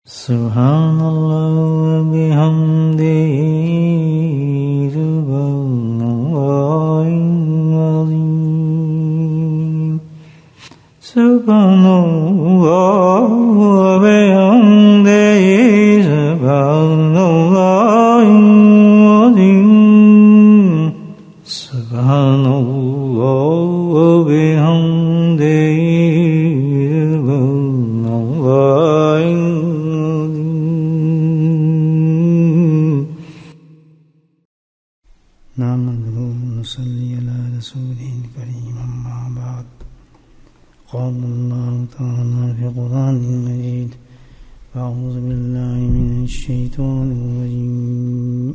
سبحان اللہ وبحمدہ سبحان اللہ العظیم سبحان اللہ وبحمدہ سبحان اللہ العظیم سبحان اللہ وبحمدہ قال الله تعالى في القرآن المجيد أعوذ بالله من الشيطان الرجيم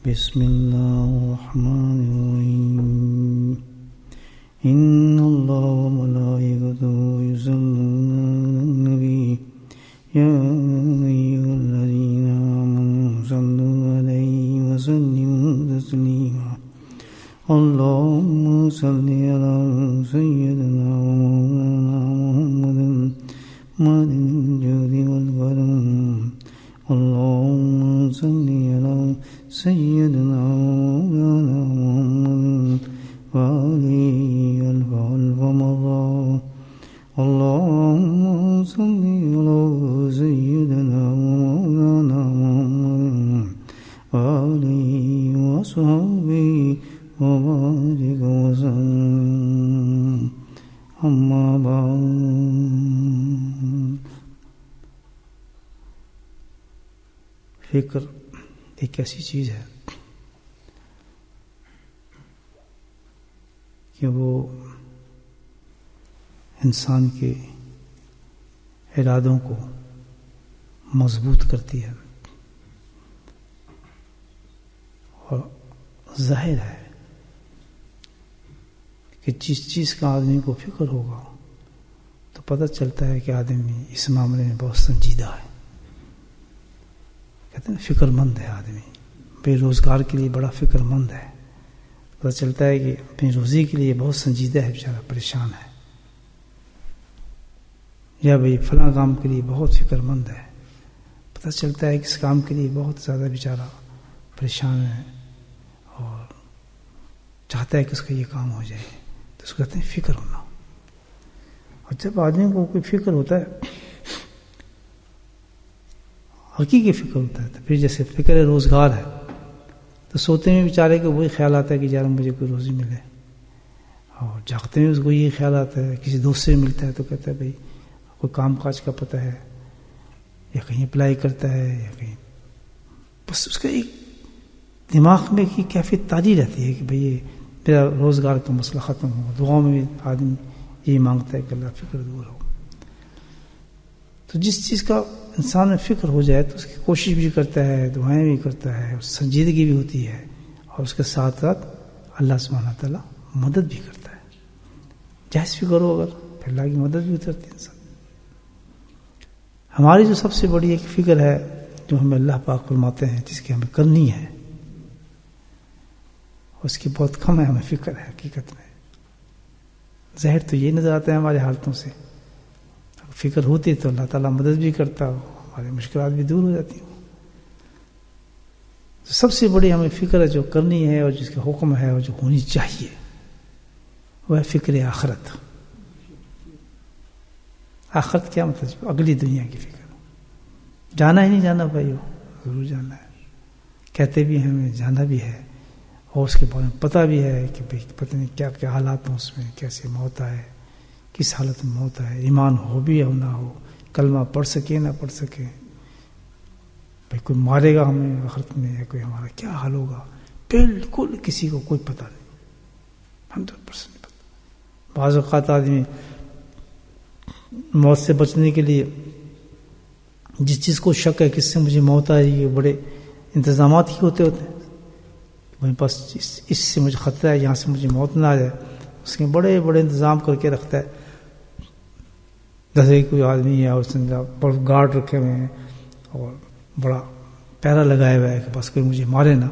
بسم الله الرحمن الرحيم إن الله وملائكته يصلون على النبي يا أيها الذين آمنوا صلوا عليه وسلموا تسليما اللهم صل على سيدنا ومولانا محمد مالك الجود والكرم اللهم صل على سيدنا ومولانا محمد وآله ألف مرة اللهم صل على سيدنا ومولانا محمد وآله وصحبه وبارك وسلم اما بعد فکر ایک ایسی چیز ہے کہ وہ انسان کے ارادوں کو مضبوط کرتی ہے اور ظاہر ہے کہ جس چیز کا آدمی کو فکر ہوگا تو پتہ چلتا ہے کہ آدمی اس معاملے میں بہت سنجیدہ ہے. کہتے ہیں فکر مند ہے آدمی، بے روزگار کے لیے بڑا فکر مند ہے. پتہ چلتا ہے کہ اپنی روزی کے لیے بہت سنجیدہ ہے، بیچارہ پریشان ہے. یا بھئی فلاں کام کے لیے بہت فکر مند ہے، پتہ چلتا ہے کہ اس کام کے لیے بہت زیادہ بیچارہ پریشان ہے اور چاہتا ہے کہ اس کا یہ کام ہو جائے. تو اس کو کہتے ہیں فکر ہونا. اور جب آدمی کو کوئی فکر ہوتا ہے، حقیقی فکر ہوتا ہے، تو پھر جیسے فکر روزگار ہے تو سوتے میں بیچارے کو وہی خیال آتا ہے کہ یار مجھے کوئی روزی ملے، اور جاگتے میں اس کو یہ خیال آتا ہے. کسی دوست سے ملتا ہے تو کہتا ہے بھائی کوئی کام کاج کا پتہ ہے، یا کہیں اپلائی کرتا ہے، یا کہیں بس اس کا ایک دماغ میں کی کیفیت تاری رہتی ہے کہ بھئی میرا روزگار کا مسئلہ ختم ہو. دعاؤں میں آدمی یہی مانگتا ہے کہ اللہ فکر دور ہو. تو جس چیز کا انسان میں فکر ہو جائے تو اس کی کوشش بھی کرتا ہے، دعائیں بھی کرتا ہے، اور سنجیدگی بھی ہوتی ہے، اور اس کے ساتھ ساتھ اللہ سبحانہ تعالیٰ مدد بھی کرتا ہے. جائز فکر ہو اگر پھر اللہ کی مدد بھی اترتی ہے انسان. ہماری جو سب سے بڑی ایک فکر ہے جو ہمیں اللہ پاک فرماتے ہیں جس کی ہمیں کرنی ہے، اس کی بہت کم ہے ہمیں فکر ہے. حقیقت میں ظاہر تو یہ نظر آتا ہے ہمارے حالتوں سے. فکر ہوتی تو اللہ تعالیٰ مدد بھی کرتا ہو، ہماری مشکلات بھی دور ہو جاتی ہوں. سب سے بڑی ہمیں فکر ہے جو کرنی ہے اور جس کا حکم ہے اور جو ہونی چاہیے وہ ہے فکر آخرت. آخرت کیا مطلب؟ اگلی دنیا کی فکر. جانا ہی نہیں جانا بھائی، ضرور جانا ہے. کہتے بھی ہیں ہمیں جانا بھی ہے، اور اس کے بارے میں پتہ بھی ہے کہ بھائی پتہ نہیں کیا کیا حالات ہوں اس میں، کیسے موت ہے، کس حالت میں موت ہے، ایمان ہو بھی یا نہ ہو، کلمہ پڑھ سکے نہ پڑھ سکے، بھائی کوئی مارے گا ہمیں آخرت میں یا کوئی ہمارا کیا حال ہوگا، بالکل کسی کو کوئی پتہ نہیں، 100% نہیں پتہ. بعض اوقات آدمی موت سے بچنے کے لیے جس چیز کو شک ہے کس سے مجھے موت آئے گی، بڑے انتظامات ہی ہوتے ہیں. بس اس سے مجھے خطرہ ہے، یہاں سے مجھے موت نہ آ جائے، اس کے بڑے بڑے انتظام کر کے رکھتا ہے. جیسے کوئی آدمی ہے اس نے بڑے گارڈ رکھے ہوئے ہیں اور بڑا پیرا لگایا ہوا ہے کہ بس کوئی مجھے مارے نہ.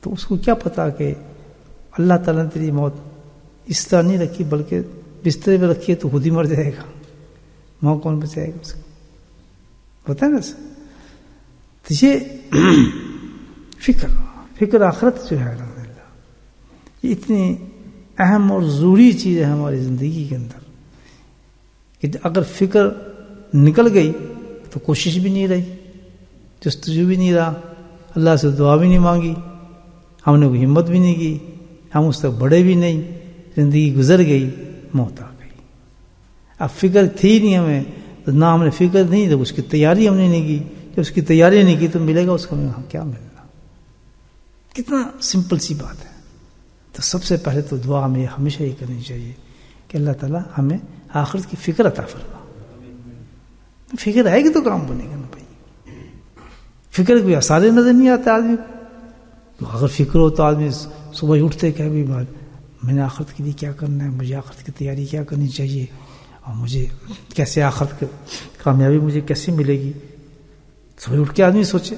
تو اس کو کیا پتا کہ اللہ تعالیٰ نے تیری موت اس طرح نہیں رکھی بلکہ بسترے پہ رکھی ہے تو خود ہی مر جائے گا، وہاں کون بچائے گا اس کو. ہوتا ہے نا. تو یہ فکر آخرت جو ہے الحمدللہ یہ اتنی اہم اور ضروری چیز ہے ہماری زندگی کے اندر کہ اگر فکر نکل گئی تو کوشش بھی نہیں رہی، جستجو بھی نہیں رہا، اللہ سے دعا بھی نہیں مانگی، ہم نے کوئی ہمت بھی نہیں کی، ہم اس تک بڑھے بھی نہیں، زندگی گزر گئی، موت آ گئی. اب فکر تھی نہیں ہمیں تو نہ ہم نے فکر نہیں تو اس کی تیاری ہم نے نہیں کی، جب اس کی تیاری نہیں کی تو ملے گا اس کو ہمیں کیا ملنا. کتنا سمپل سی بات ہے. تو سب سے پہلے تو دعا ہمیں ہمیشہ یہ کرنی چاہیے کہ اللہ تعالیٰ ہمیں آخرت کی فکر عطا فرما. فکر آئے گی تو کام بنے گا نا بھائی. فکر کوئی آسان نظر نہیں آتا آدمی کو. اگر فکر ہو تو آدمی صبح اٹھتے کہ بھی میں نے آخرت کے لیے کیا کرنا ہے، مجھے آخرت کی تیاری کیا کرنی چاہیے، اور مجھے کیسے آخرت کی کامیابی مجھے کیسے ملے گی. صبح اٹھ کے آدمی سوچے،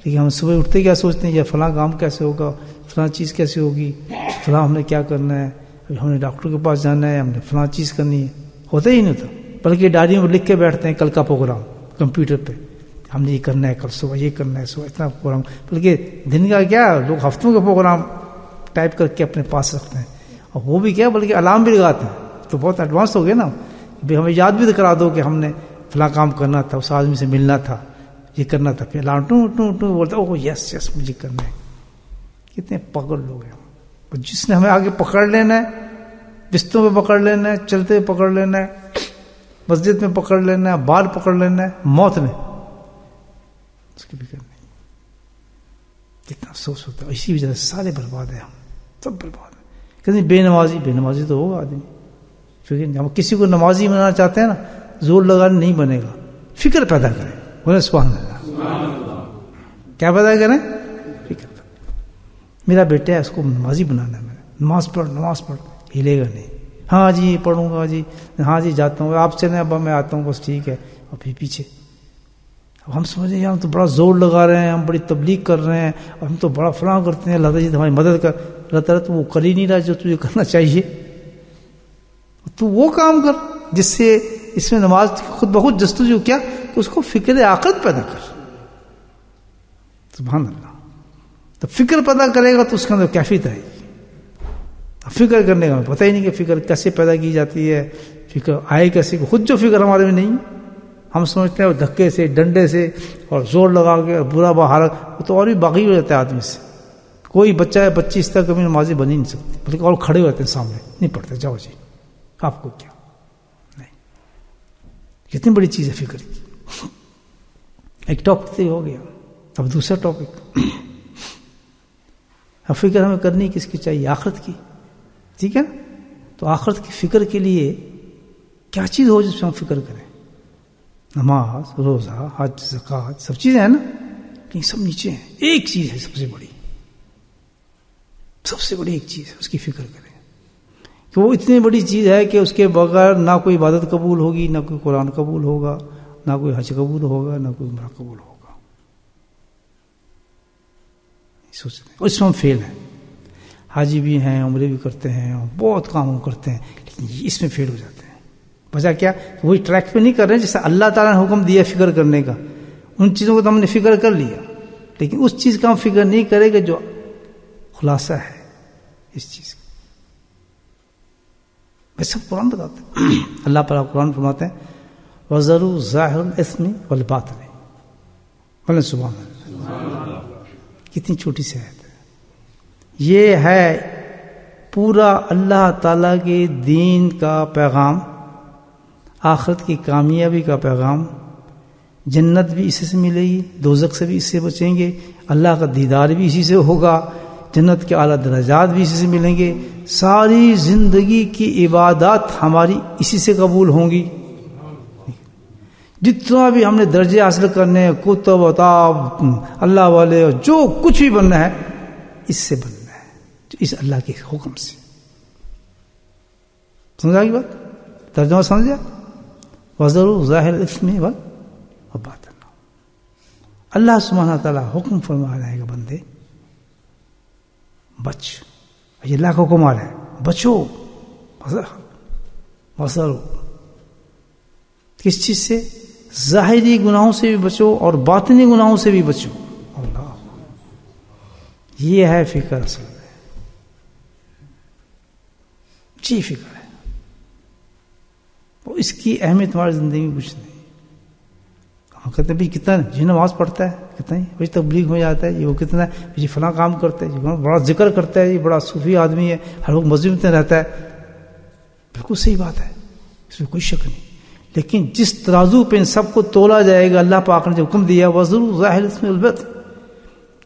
لیکن ہم صبح اٹھتے کیا سوچتے ہیں، یا فلاں کام کیسے ہوگا، فلاں چیز کیسے ہوگی، فلاں ہم نے کیا کرنا ہے، ابھی ہم نے ڈاکٹر کے پاس جانا ہے، ہم نے فلاں چیز کرنی ہے. ہوتا ہی نہیں ہوتا، بلکہ ڈائریوں میں لکھ کے بیٹھتے ہیں کل کا پروگرام کمپیوٹر پہ، ہم نے یہ کرنا ہے، کل صبح یہ کرنا ہے، صبح اتنا پروگرام. بلکہ دن کا کیا لوگ ہفتوں کا پروگرام ٹائپ کر کے اپنے پاس رکھتے ہیں، اور وہ بھی کیا بلکہ الارم بھی لگاتے ہیں. تو بہت ایڈوانس ہو گیا نا، بھائی ہمیں یاد بھی تو کرا دو کہ ہم نے فلاں کام کرنا تھا، اس آدمی سے ملنا تھا، یہ کرنا تھا. پھر الارم ٹوں ٹوں ٹوں بولتا ہے، اوہ یس یس مجھے کرنا ہے. کتنے پاگل لوگ ہیں. جس نے ہمیں آگے پکڑ لینا ہے، بستوں پہ پکڑ لینا ہے، چلتے ہوئے پکڑ لینا ہے، مسجد میں پکڑ لینا ہے، بال پکڑ لینا ہے، موت نے اس کی فکر نہیں. کتنا افسوس ہوتا ہے. اسی وجہ سے سارے برباد ہیں، ہم سب برباد ہیں. کہیں بے نمازی تو ہوگا آدمی. فکر ہم کسی کو نمازی بنانا چاہتے ہیں نا، زور لگانے نہیں بنے گا. فکر پیدا کریں. بولے سبحان اللہ. کیا پیدا کریں؟ فکر. میرا بیٹا ہے، اس کو نمازی بنانا ہے. نماز پڑھ ہلے گا نہیں. ہاں جی پڑھوں گا جی، ہاں جی جاتا ہوں، آپ چلیں ابا میں آتا ہوں، بس ٹھیک ہے. اور پھر پیچھے اب ہم سمجھیں ہم تو بڑا زور لگا رہے ہیں، ہم بڑی تبلیغ کر رہے ہیں، اور ہم تو بڑا فلاں کرتے ہیں، اللہ تعالیٰ جی ہماری مدد کر. اللہ تعالیٰ تو وہ کر ہی نہیں رہا جو تجھے کرنا چاہیے. تو وہ کام کر جس سے اس میں نماز خود بخود جستجو کیا کہ اس کو فکر آخرت پیدا کر. سبحان اللہ. تو فکر پیدا کرے گا تو اس کے اندر کیفیت آئے گی. فکر کرنے کا پتہ ہی نہیں کہ فکر کیسے پیدا کی جاتی ہے، فکر آئے کیسے. خود جو فکر ہمارے میں نہیں، ہم سمجھتے ہیں دھکے سے، ڈنڈے سے اور زور لگا کے برا بہارت، وہ تو اور بھی باغی ہو جاتا ہے آدمی سے. کوئی بچہ ہے بچی اس طرح کبھی نمازی بن ہی نہیں سکتی، بلکہ اور کھڑے ہوتے ہیں سامنے، نہیں پڑھتے. جاؤ جی آپ کو کیا نہیں. کتنی بڑی چیز ہے فکر کی. ایک ٹاپک سے ہو گیا، اب دوسرا ٹاپک. اب فکر ہمیں کرنی کس کی چاہیے؟ آخرت کی. ٹھیک ہے نا. تو آخرت کی فکر کے لیے کیا چیز ہو جس پہ ہم فکر کریں؟ نماز، روزہ، حج، زکوٰۃ، سب چیزیں ہیں نا، لیکن سب نیچے ہیں. ایک چیز ہے سب سے بڑی ایک چیز ہے، اس کی فکر کریں کہ وہ اتنی بڑی چیز ہے کہ اس کے بغیر نہ کوئی عبادت قبول ہوگی، نہ کوئی قرآن قبول ہوگا، نہ کوئی حج قبول ہوگا، نہ کوئی عمرہ قبول ہوگا. سوچتے ہیں اس میں ہم فیل ہیں. حاجی بھی ہیں، عمرے بھی کرتے ہیں، بہت کام کرتے ہیں، لیکن اس میں فیل ہو جاتے ہیں. وجہ کیا؟ وہی ٹریک پہ نہیں کر رہے جیسے اللہ تعالیٰ نے حکم دیا فکر کرنے کا. ان چیزوں کو تو ہم نے فکر کر لیا، لیکن اس چیز کا ہم فکر نہیں کرے کہ جو خلاصہ ہے اس چیز کا. میں سب قرآن بتاتے ہیں. اللہ تعالیٰ قرآن فرماتے ہیں وَذَرُوا ظَاهِرَ الْإِثْمِ وَالْبَاطِنِ. بولیں سبحان اللہ. کتنی چھوٹی سی آیت ہے. یہ ہے پورا اللہ تعالیٰ کے دین کا پیغام، آخرت کی کامیابی کا پیغام. جنت بھی اسی سے ملے گی، دوزخ سے بھی اس سے بچیں گے، اللہ کا دیدار بھی اسی سے ہوگا، جنت کے اعلیٰ درجات بھی اسی سے ملیں گے، ساری زندگی کی عبادات ہماری اسی سے قبول ہوں گی. جتنا بھی ہم نے درجے حاصل کرنے ہیں، کتب اتاب، اللہ والے، جو کچھ بھی بننا ہے اس سے بننا ہے، اس اللہ کے حکم سے. سمجھا کی بات؟ ترجمہ سمجھا؟ وَذَرُوا ظَاهِرَ الْإِثْمِ وَالْبَاطِنِ. اللہ سبحانہ تعالیٰ حکم فرما رہے ہیں کہ بندے بچ. یہ اللہ کا حکم آ رہا ہے، بچو. وَذَرُوا کس چیز سے؟ ظاہری گناہوں سے بھی بچو اور باطنی گناہوں سے بھی بچو. اللہ، یہ ہے فکر اصل میں، جی فکر ہے. وہ اس کی اہمیت ہماری زندگی میں کچھ نہیں. ہم کہتے ہیں بھائی کتنا جی نماز پڑھتا ہے، کتنا ہی بھائی تبلیغ میں جاتا ہے، یہ وہ کتنا جی فلاں کام کرتا ہے، جی بڑا ذکر کرتا ہے، یہ بڑا صوفی آدمی ہے، ہر وقت مسجد میں رہتا ہے. بالکل صحیح بات ہے، اس میں کوئی شک نہیں. لیکن جس ترازو پہ ان سب کو تولا جائے گا، اللہ پاک نے جو حکم دیا وَزْرُوا ظَاہِرَ اسْمِ الْبَطْنِ،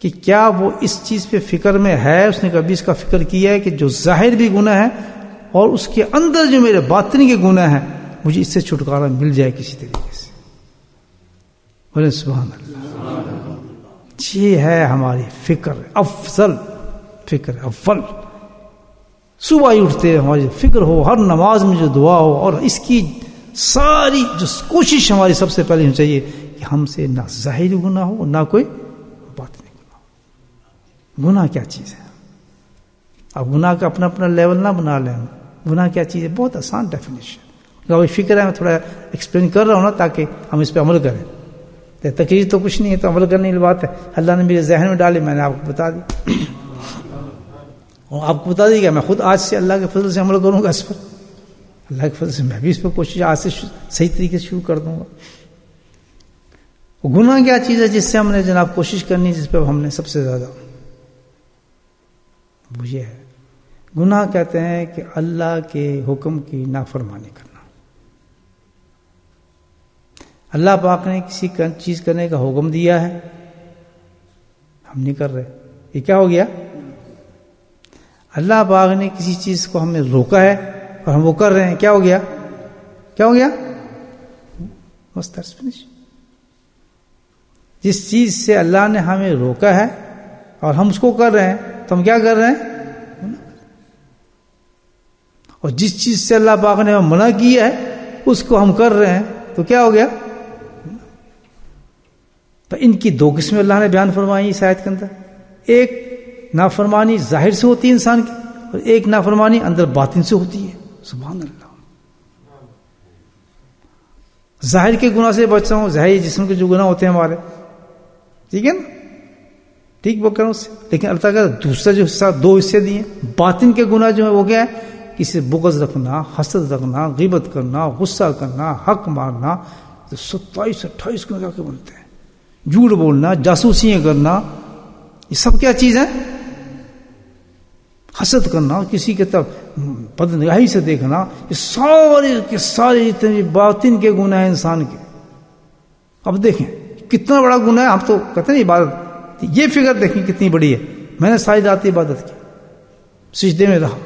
کہ کیا وہ اس چیز پہ فکر میں ہے. اس نے کبھی اس کا فکر کیا ہے کہ جو ظاہر بھی گناہ ہے اور اس کے اندر جو میرے باطنی کے گناہ ہیں، مجھے اس سے چھٹکارا مل جائے کسی طریقے سے. بولے سبحان اللہ. یہ ہے ہماری فکر افضل، فکر اول. صبح ہی اٹھتے ہماری فکر ہو، ہر نماز میں جو دعا ہو، اور اس کی ساری جو کوشش ہماری سب سے پہلے ہونی چاہیے کہ ہم سے نہ ظاہری گناہ ہو نہ کوئی باطنی گناہ ہو. گناہ کیا چیز ہے؟ اب گناہ کا اپنا اپنا لیول نہ بنا لیں. گناہ کیا چیز ہے؟ بہت آسان ڈیفینیشن. اگر فکر ہے میں تھوڑا ایکسپلین کر رہا ہوں نا تاکہ ہم اس پہ عمل کریں. تقریر تو کچھ نہیں ہے، تو عمل کرنے کی بات ہے. اللہ نے میرے ذہن میں ڈالی، میں نے آپ کو بتا دی، اور آپ کو بتا دی کہ میں خود آج سے اللہ کے فضل سے عمل کروں گا اس پر. اللہ کے فضل سے میں بھی اس پہ کوشش آج سے صحیح طریقے سے شروع کر دوں گا. گناہ کیا چیز ہے جس سے ہم نے جناب کوشش کرنی، جس پہ ہم نے سب سے زیادہ وہ یہ ہے. گناہ کہتے ہیں کہ اللہ کے حکم کی نافرمانی کرنا. اللہ پاک نے کسی چیز کرنے کا حکم دیا ہے، ہم نہیں کر رہے، یہ کیا ہو گیا؟ اللہ پاک نے کسی چیز کو ہمیں روکا ہے اور ہم وہ کر رہے ہیں، کیا ہو گیا؟ کیا ہو گیا؟ بس that's finished. جس چیز سے اللہ نے ہمیں روکا ہے اور ہم اس کو کر رہے ہیں تو ہم کیا کر رہے ہیں؟ اور جس چیز سے اللہ پاک نے ہمیں منع کیا ہے اس کو ہم کر رہے ہیں تو کیا ہو گیا؟ تو ان کی دو قسمیں اللہ نے بیان فرمائی اس آیت کے اندر. ایک نافرمانی ظاہر سے ہوتی ہے انسان کی، اور ایک نافرمانی اندر باطن سے ہوتی ہے. سبحان اللہ. ظاہر کے گناہ سے بچتا ہوں، ظاہری جسم کے جو گناہ ہوتے ہیں ہمارے، ٹھیک ہے نا، ٹھیک وہ کروں سے. لیکن اللہ تعالیٰ کا دوسرا جو حصہ، دو حصے دیے باطن کے گناہ جو ہے وہ کیا ہے؟ کسی سے بغض رکھنا، حسد رکھنا، غیبت کرنا، غصہ کرنا، حق مارنا. 27-28 گناہ کے بنتے ہیں. جھوٹ بولنا، جاسوسیاں کرنا، یہ سب کیا چیز ہے؟ حسد کرنا، کسی کے طرف بدنگاہی سے دیکھنا، یہ سارے کے سارے اتنے باطن کے گناہ ہیں انسان کے. اب دیکھیں کتنا بڑا گناہ ہے. ہم تو کہتے ہیں عبادت، یہ فکر دیکھیں کتنی بڑی ہے. میں نے ساری رات عبادت کی، سجدے میں رہا،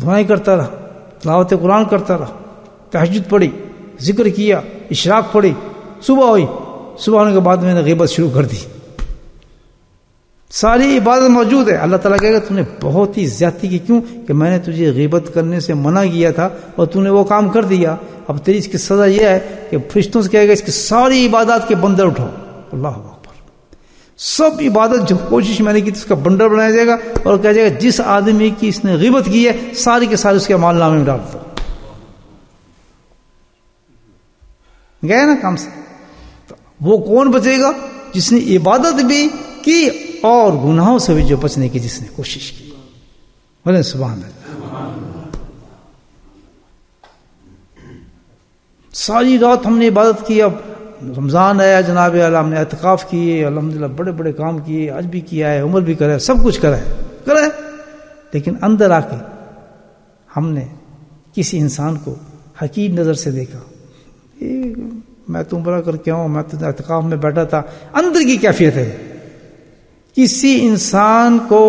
دعائیں کرتا رہا، تلاوت قرآن کرتا رہا، تہجد پڑھی، ذکر کیا، اشراق پڑھی، صبح ہوئی، صبح ہونے کے بعد میں نے غیبت شروع کر دی. ساری عبادت موجود ہے. اللہ تعالیٰ کہے گا تم نے بہت ہی زیادتی کی. کیوں؟ کہ میں نے تجھے غیبت کرنے سے منع کیا تھا اور تو نے وہ کام کر دیا. اب تیری اس کی سزا یہ ہے کہ فرشتوں سے کہے گا اس کی ساری عبادات کے بندر اٹھاؤ. اللہ اکبر. سب عبادت جو کوشش میں نے کی تھی اس کا بندر بنایا جائے گا اور کہا جائے گا جس آدمی کی اس نے غیبت کی ہے ساری کے سارے اس کے اعمال نامے میں ڈال دو. گئے نا کام سے. وہ کون بچے گا؟ جس نے عبادت بھی کی اور گناہوں سے بھی جو بچنے کی جس نے کوشش کی. بولے سبحان اللہ. ساری رات ہم نے عبادت کی. اب رمضان آیا جناب اعلیٰ، ہم نے اعتکاف کیے، الحمدللہ بڑے بڑے کام کیے، آج بھی کیا ہے، عمر بھی کرا ہے، سب کچھ کرا ہے. لیکن اندر آ کے ہم نے کسی انسان کو حقیر نظر سے دیکھا، میں تو عمرہ کر کے آؤں، میں تو اعتکاف میں بیٹھا تھا. اندر کی کیفیت ہے. کسی انسان کو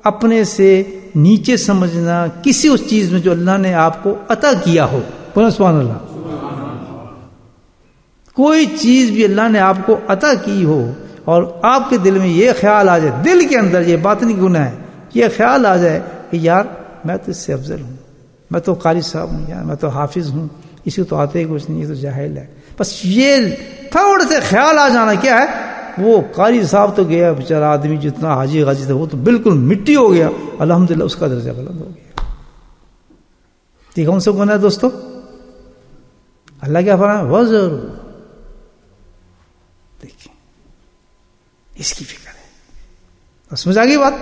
اپنے سے نیچے سمجھنا کسی اس چیز میں جو اللہ نے آپ کو عطا کیا ہو. بولو سبحان اللہ. کوئی چیز بھی اللہ نے آپ کو عطا کی ہو اور آپ کے دل میں یہ خیال آ جائے، دل کے اندر یہ باطنی گناہ ہے، یہ خیال آ جائے کہ یار میں تو اس سے افضل ہوں، میں تو قاری صاحب ہوں، یار میں تو حافظ ہوں، اس کو تو آتے ہی کچھ نہیں، یہ تو جاہل ہے. بس یہ تھوڑے سے خیال آ جانا کیا ہے؟ وہ قاری صاحب تو گیا بیچارہ آدمی جتنا حاجی غازی تھا وہ تو بالکل مٹی ہو گیا. الحمدللہ اس کا درجہ بلند ہو گیا. ٹھیک ہے. کون سے گناہ ہے دوستو؟ اللہ کیا فرمایا؟ وزر دیکھیں اس کی فکر ہے. سمجھ آ گئی بات؟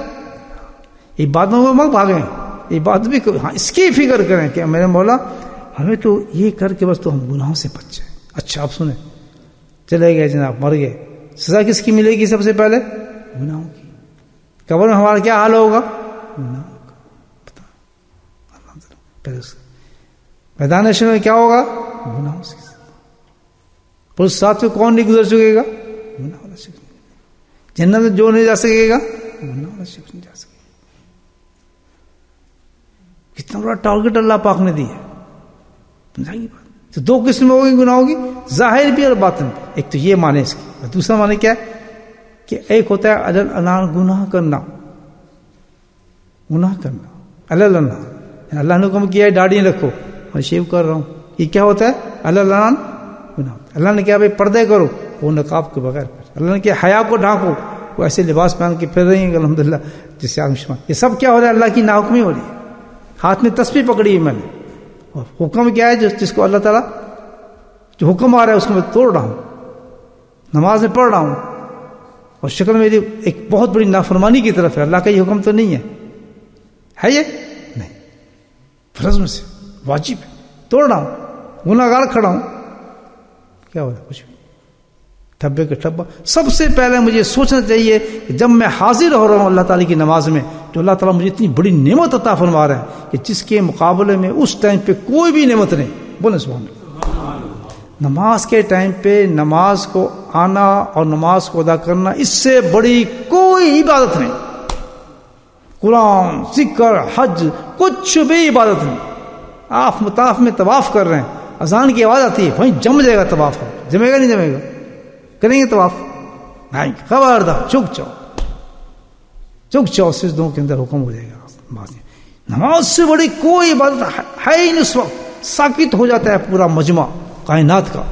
یہ باتوں میں مت بھاگیں, یہ بات بھی ہاں اس کی فکر کریں کہ میرے مولا ہمیں تو یہ کر کے بس تو ہم گناہوں سے بچ جائیں. اچھا آپ سنیں, چلے گئے جناب, مر گئے, سزا کس کی ملے گی سب سے پہلے؟ گناہوں کی. قبر میں ہمارا کیا حال ہوگا؟ گناہوں کا. پھر میدان حشر میں کیا ہوگا؟ گناہوں سے. پھر ساتھ میں کون نہیں گزر چکے گا؟ گناہ والا شخص. جنت میں جو نہیں جا سکے گا گناہ والا شخص نہیں جا سکے گا. کتنا بڑا ٹارگٹ اللہ پاک نے دی ہے. تو دو قسم ہوگی گناہوں کی, ظاہر بھی اور باطن بھی. ایک تو یہ معنی اس کی, دوسرا معنی کیا ہے کہ ایک ہوتا ہے اللہ گناہ کرنا, گناہ کرنا اللہ اللہ نے حکم کیا ہے داڑھی رکھو, میں شیو کر رہا ہوں, یہ کیا ہوتا ہے؟ اللہ گناہ. اللہ نے کیا بھائی پردے کرو, وہ نقاب کے بغیر. اللہ نے کیا حیا کو ڈھانکو, وہ ایسے لباس پہن کے پھر رہی ہیں الحمدللہ جس سے آدمی. یہ سب کیا ہو رہا ہے؟ اللہ کی ناحکمی ہو رہی ہے. ہاتھ میں تسبیح پکڑی ہے میں نے, اور حکم کیا ہے جس کو اللہ تعالیٰ جو حکم آ رہا ہے اس کو میں توڑ رہا ہوں, نماز میں پڑھ رہا ہوں, اور شکل میری ایک بہت بڑی نافرمانی کی طرف ہے. اللہ کا یہ حکم تو نہیں ہے یہ نہیں, فرض میں سے واجب ہے, توڑ رہا ہوں, گناہ گار کھڑا ہوں. کیا ہو رہا ہے؟ کچھ ٹھبے کے ٹھبا. سب سے پہلے مجھے سوچنا چاہیے کہ جب میں حاضر ہو رہا ہوں اللہ تعالیٰ کی نماز میں, تو اللہ تعالیٰ مجھے اتنی بڑی نعمت عطا فرما رہا ہے کہ جس کے مقابلے میں اس ٹائم پہ کوئی بھی نعمت نہیں. بولیں سبحان اللہ. نماز کے ٹائم پہ نماز کو آنا اور نماز کو ادا کرنا, اس سے بڑی کوئی عبادت نہیں. قرآن, ذکر, حج, کچھ بھی عبادت نہیں. آپ مطاف میں طواف کر رہے ہیں, اذان کی آواز آتی ہے, وہیں جم جائے گا طواف. جمے گا نہیں جمے گا؟ کریں گے طواف؟ نہیں. خبردار چک جاؤ, چک جاؤ, سجدوں کے اندر حکم ہو جائے گا. نماز سے بڑی کوئی عبادت ہے ہی نہیں. اس وقت ساکت ہو جاتا ہے پورا مجمع کائنات کا.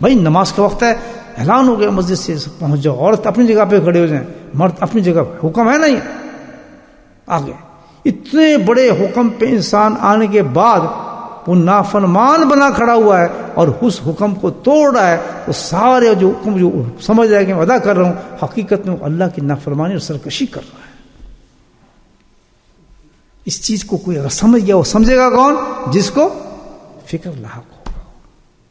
بھائی نماز کا وقت ہے, اعلان ہو گیا مسجد سے پہنچ جاؤ. عورت اپنی جگہ پہ کھڑے ہو جائیں, مرد اپنی جگہ پہ. حکم ہے نہیں آگے. اتنے بڑے حکم پہ انسان آنے کے بعد وہ نافرمان بنا کھڑا ہوا ہے اور اس حکم کو توڑ رہا ہے, تو سارے جو حکم جو سمجھ رہا ہے کہ میں ادا کر رہا ہوں, حقیقت میں اللہ کی نافرمانی اور سرکشی کر رہا ہے. اس چیز کو کوئی اگر سمجھ گیا, وہ سمجھے گا کون؟ جس کو فکر لاحق ہوگا.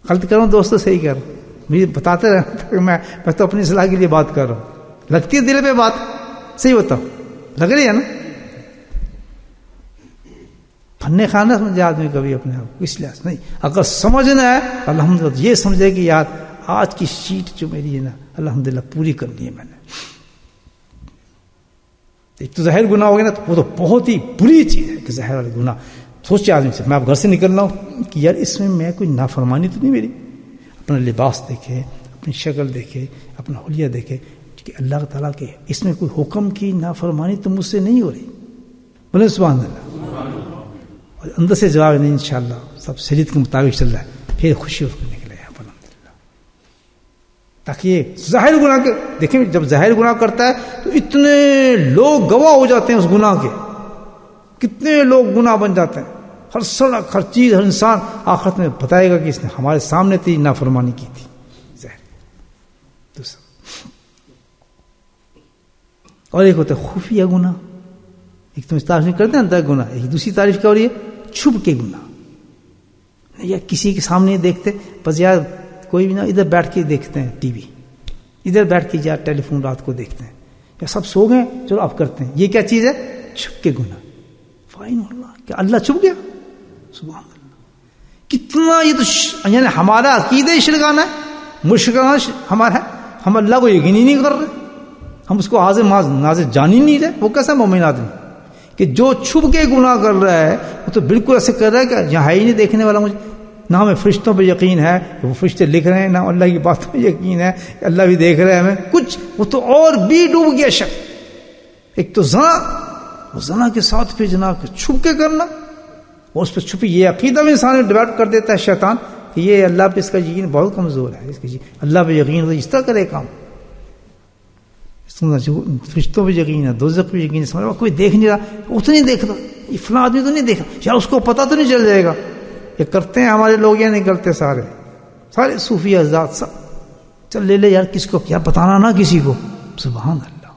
غلط کروں دوستوں, صحیح کر رہا ہوں, مجھے بتاتے رہنا. میں تو اپنی اصلاح کے لیے بات کر رہا ہوں. لگتی ہے دل پہ بات, صحیح بتاؤ, لگ رہی ہے نا؟ پھنے خانہ سمجھے آدمی کبھی اپنے آپ کو, اس لحاظ نہیں. اگر سمجھنا ہے الحمدللہ یہ سمجھے کہ یار آج کی شیٹ جو میری ہے نا الحمدللہ پوری کرنی ہے میں نے. ایک تو ظاہر گناہ ہو گیا نا, تو وہ تو بہت ہی بری چیز ہے کہ ظاہر والے گناہ. سوچے آدمی سے, میں اب گھر سے نکل رہا ہوں کہ یار اس میں کوئی نافرمانی تو نہیں میری. اپنا لباس دیکھے, اپنی شکل دیکھے, اپنا حلیہ دیکھے کہ اللہ تعالیٰ کے اس میں کوئی حکم کی نافرمانی تو مجھ سے نہیں ہو رہی. بولے سبحان اللہ. اور اندر سے جواب نہیں, انشاءاللہ سب شریعت کے مطابق چل رہا ہے, پھر خوشی اس کو نکلے گا الحمدللہ. تاکہ یہ ظاہر گناہ کے دیکھیں, جب ظاہر گناہ کرتا ہے تو اتنے لوگ گواہ ہو جاتے ہیں اس گناہ کے, کتنے لوگ گناہ بن جاتے ہیں. ہر سڑک, ہر چیز, ہر انسان آخرت میں بتائے گا کہ اس نے ہمارے سامنے تھی نافرمانی کی تھی. دوسرا, اور ایک ہوتا ہے خفیہ گناہ. ایک تو تعریف نہیں کرتے اندر گناہ, ایک دوسری تعریف کیا ہو رہی ہے؟ چھپ کے گناہ. یا کسی کے سامنے دیکھتے, بس یار کوئی بھی نہ, ادھر بیٹھ کے دیکھتے ہیں ٹی وی, ادھر بیٹھ کے یار ٹیلی فون رات کو دیکھتے ہیں, یا سب سو گئے چلو آپ کرتے ہیں. یہ کیا چیز ہے؟ چھپ کے گناہ. فائن اللہ, کیا اللہ چھپ گیا؟ سبحان اللہ. کتنا یہ تو یعنی ہمارا عقیدہ شرکانہ ہے, مشرکانہ ہمارا ہے. ہم اللہ کو یقین ہی نہیں کر رہے, ہم اس کو حاضر ناظر جان ہی نہیں رہے. وہ کیسا مومن آدمی کہ جو چھپ کے گناہ کر رہا ہے, وہ تو بالکل ایسے کر رہا ہے کہ یہاں ہی نہیں دیکھنے والا مجھے. نہ ہمیں فرشتوں پہ یقین ہے کہ وہ فرشتے لکھ رہے ہیں, نہ اللہ کی باتوں پہ یقین ہے کہ اللہ بھی دیکھ رہے ہیں ہمیں کچھ. وہ تو اور بھی ڈوب گیا شک. ایک تو زنا, وہ زنا کے ساتھ پھر جناب چھپ کے کرنا, اور اس پہ چھپی یہ عقیدہ میں انسان ڈیولپ کر دیتا ہے شیطان کہ یہ اللہ پہ اس کا یقین بہت کمزور ہے, اس کا اللہ پہ یقین تو اس طرح کرے کام. فرشتوں پہ یقین ہے, دوزخ پہ یقین ہے, کوئی دیکھ نہیں رہا, اتنے دیکھ رہا, یہ فلاں آدمی تو نہیں دیکھا یار, اس کو پتہ تو نہیں چل جائے گا. یہ کرتے ہیں ہمارے لوگ یا نہیں کرتے؟ سارے صوفی حضرات سب چل لے لے یار، کس کو کیا بتانا نا کسی کو. سبحان اللہ،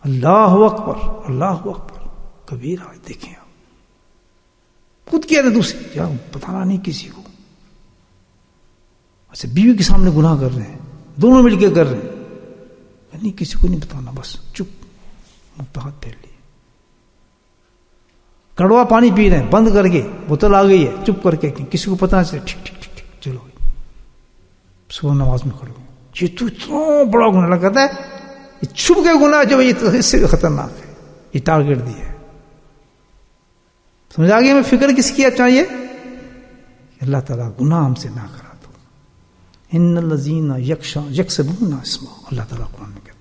اللہ اکبر اللہ اکبر کبیرہ. دیکھیں آپ خود کہہ رہے دوسرے یار بتانا نہیں کسی کو. اچھا بیوی کے سامنے گناہ کر رہے ہیں، دونوں مل کے کر رہے ہیں، نہیں کسی کو نہیں بتانا، بس چپ، منہ پہ ہاتھ پھیر لیے. کڑوا پانی پی رہے ہیں بند کر کے، بوتل آ گئی ہے، چپ کر کے کسی کو پتہ نہ چلے، ٹھیک ٹھیک ٹھیک ٹھیک چلو صبح نماز میں کھڑے ہو. یہ تو اتنا بڑا گناہ لگتا ہے، یہ چھپ کے گناہ جو یہ اس سے بھی خطرناک ہے. یہ ٹارگیٹ دیا ہے. سمجھ آ گیا میں فکر کس کی چاہیے؟ اللہ تعالیٰ گناہ ہم سے نہ کرا دو. ان الذین یکسبون اسما، اللہ تعالیٰ قرآن میں کہتا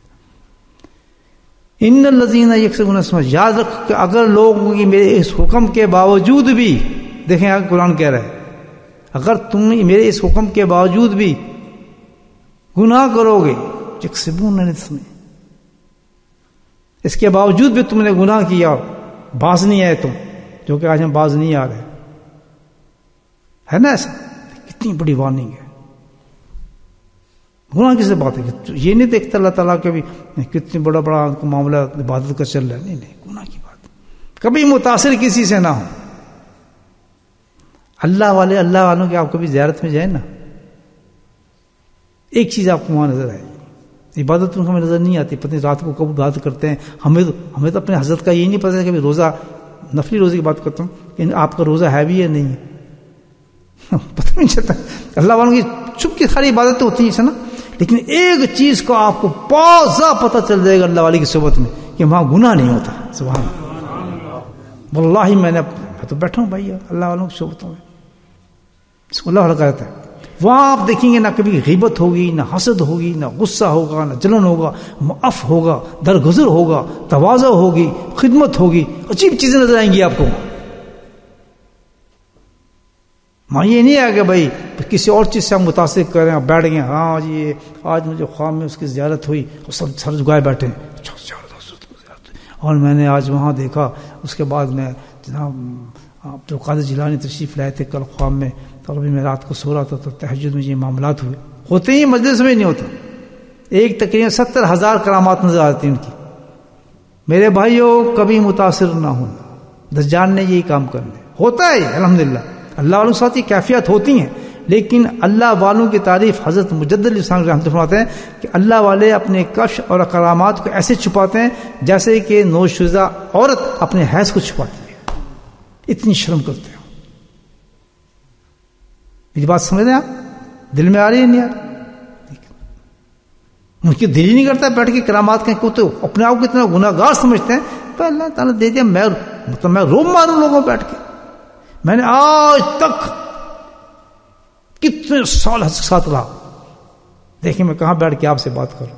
ہے ان الذین یکسبون اسما. یاد رکھ کہ اگر لوگوں کی میرے اس حکم کے باوجود بھی، دیکھیں آگے قرآن کہہ رہا ہے، اگر تم میرے اس حکم کے باوجود بھی گناہ کرو گے، یکسبون اسما، اس کے باوجود بھی تم نے گناہ کیا، باز نہیں آئے تم، جو کہ آج ہم باز نہیں آ رہے، ہے نا ایسا؟ کتنی بڑی وارننگ ہے. گناہ کس سے بات ہے؟ یہ نہیں دیکھتا اللہ تعالیٰ کے بھی کتنی بڑا معاملہ عبادت کا چل رہا ہے. نہیں گناہ کی بات. کبھی متاثر کسی سے نہ ہو. اللہ والوں کے آپ کبھی زیارت میں جائیں نا، ایک چیز آپ کو وہاں نظر آئے گی، عبادت میں ہمیں نظر نہیں آتی. پتہ نہیں رات کو کب عبادت کرتے ہیں. ہمیں تو اپنے حضرت کا یہ نہیں پتا کہ روزہ، نفلی روزے کی بات کرتا ہوں، کہ آپ کا روزہ ہے بھی یا نہیں ہے، پتہ نہیں چلتا. اللہ والوں کی چھپ کی خالی عبادت تو ہوتی ہے نا، لیکن ایک چیز کو آپ کو پازا پتہ چل جائے گا اللہ والی کی صحبت میں کہ وہاں گناہ نہیں ہوتا. سبحان اللہ. واللہ میں تو بیٹھا ہوں بھائی اللہ والوں کی صحبتوں میں، اس کو اللہ والا کہتا ہے. وہاں آپ دیکھیں گے نہ کبھی غیبت ہوگی، نہ حسد ہوگی، نہ غصہ ہوگا، نہ جلن ہوگا، معاف ہوگا، درگزر ہوگا، تواضع ہوگی، خدمت ہوگی. عجیب چیزیں نظر آئیں گی آپ کو. ماں یہ نہیں ہے کہ بھائی کسی اور چیز سے ہم متاثر کر رہے ہیں، بیٹھ گئے ہاں جی آج مجھے خواب میں اس کی زیارت ہوئی اور سب سر جھکائے بیٹھے، اور میں نے آج وہاں دیکھا. اس کے بعد میں جناب عبد القادر جیلانی تشریف لائے تھے کل خواب میں، اور ابھی میں رات کو سو رہا تھا تو تہجد میں یہ معاملات ہوتے ہی مجلس میں نہیں ہوتا. ایک تقریباً 70,000 کرامات نظر آتی ہیں ان کی. میرے بھائیوں کبھی متاثر نہ ہونا، دجال نے یہی کام کرنے ہوتا ہے. الحمدللہ اللہ والوں کے ساتھ یہ کیفیت ہوتی ہیں، لیکن اللہ والوں کی تعریف حضرت مجدد الاسلام رحمۃ اللہ فرماتے ہیں کہ اللہ والے اپنے کشف اور کرامات کو ایسے چھپاتے ہیں جیسے کہ نوشیزہ عورت اپنے حیض کو چھپاتی ہے. اتنی شرم کرتے ہیں. میری بات سمجھ رہے ہیں آپ؟ دل میں آ رہی ہے نہیں آ رہی؟ ان کی دل ہی نہیں کرتا بیٹھ کے کرامات کہیں کو، تو اپنے آپ کو اتنا گناہ گار سمجھتے ہیں. تو اللہ تعالیٰ دے دیا، میں روم ماروں لوگوں بیٹھ کے. میں نے آج تک کتنے سال ساتھ رہا، دیکھیں میں کہاں بیٹھ کے آپ سے بات کروں.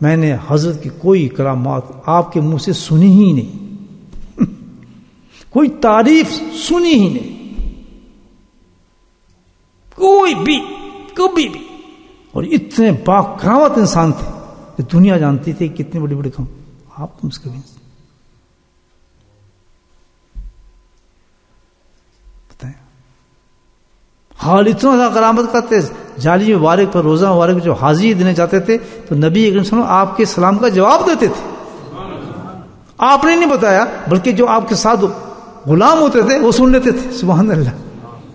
میں نے حضرت کی کوئی کرامات آپ کے منہ سے سنی ہی نہیں، کوئی تعریف سنی ہی نہیں، کوئی بھی کبھی بھی. اور اتنے باکرامت انسان تھے کہ دنیا جانتی تھی کتنے بڑی بڑی کام آپ کو مسکبین بتائیں. حال اتنا زیادہ کرامت کرتے، جعلی مبارک پر روزہ مبارک جو حاضری دینے جاتے تھے تو نبی اکرم صلی اللہ علیہ وسلم آپ کے سلام کا جواب دیتے تھے. آپ نے نہیں بتایا، بلکہ جو آپ کے ساتھ غلام ہوتے تھے وہ سن لیتے تھے. سبحان اللہ.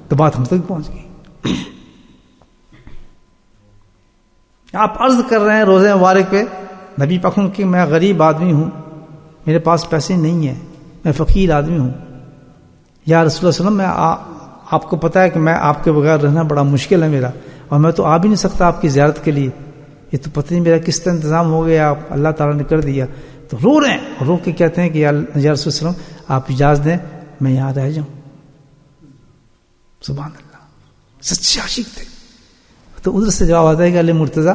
تو بات ہم تک پہنچ گئی. آپ عرض کر رہے ہیں روزے مبارک پہ نبی پاک کہ میں غریب آدمی ہوں، میرے پاس پیسے نہیں ہیں، میں فقیر آدمی ہوں. یا رسول اللہ صلی اللہ علیہ وسلم آپ کو پتا ہے کہ میں آپ کے بغیر رہنا بڑا مشکل ہے میرا، اور میں تو آ بھی نہیں سکتا آپ کی زیارت کے لیے. یہ تو پتہ نہیں میرا کس طرح انتظام ہو گیا، اللہ تعالیٰ نے کر دیا. تو رو رہے ہیں، رو کے کہتے ہیں کہ یا رسول اللہ صلی اللہ علیہ وسلم آپ اجازت دیں میں یہاں رہ جاؤں. سبحان اللہ. سچے عاشق تھے. تو ادھر سے جواب آتا ہے کہ علی مرتضیٰ.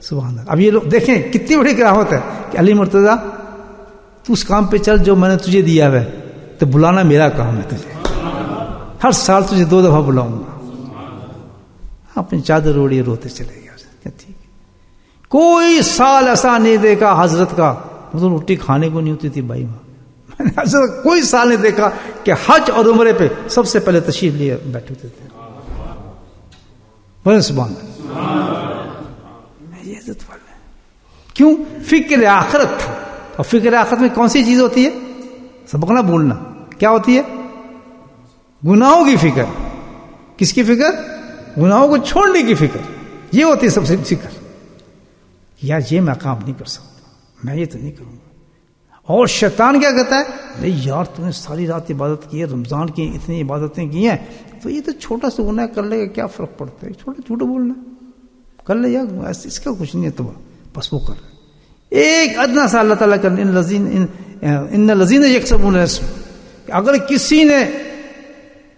سبحان اللہ. اب یہ لوگ دیکھیں کتنی بڑی کرامت ہے کہ علی مرتضیٰ تو اس کام پہ چل جو میں نے تجھے دیا ہے، تو بلانا میرا کام ہے تجھے، ہر سال تجھے 2 دفعہ بلاؤں گا. اپنی چادر اوڑی روتے چلے گئے. ٹھیک ہے. کوئی سال ایسا نہیں دیکھا حضرت کا، مطلب روٹی کھانے کو نہیں ہوتی تھی بھائی. میں نے حضرت کوئی سال نہیں دیکھا کہ حج اور عمرے پہ سب سے پہلے تشریف لیے بیٹھے ہوتے تھے. سبحان اللہ. یہ عزت والے کیوں؟ فکر آخرت تھا. اور فکر آخرت میں کون سی چیز ہوتی ہے؟ سبق نہ بھولنا. کیا ہوتی ہے؟ گناہوں کی فکر. کس کی فکر؟ گناہوں کو چھوڑنے کی فکر. یہ ہوتی ہے سب سے فکر. یار یہ میں کام نہیں کر سکتا, میں یہ تو نہیں کروں گا. اور شیطان کیا کہتا ہے؟ نہیں یار تم نے ساری رات عبادت کی ہے, رمضان کی اتنی عبادتیں کی ہیں, تو یہ تو چھوٹا سا گناہ کر لے گا, کیا فرق پڑتا ہے, چھوٹا جھوٹ بولنا کر لے یار, اس کا کچھ نہیں ہے تو بس وہ کر. ایک ادنا سا اللہ تعالیٰ کر ان الذین یکسبون الاسم. اگر کسی نے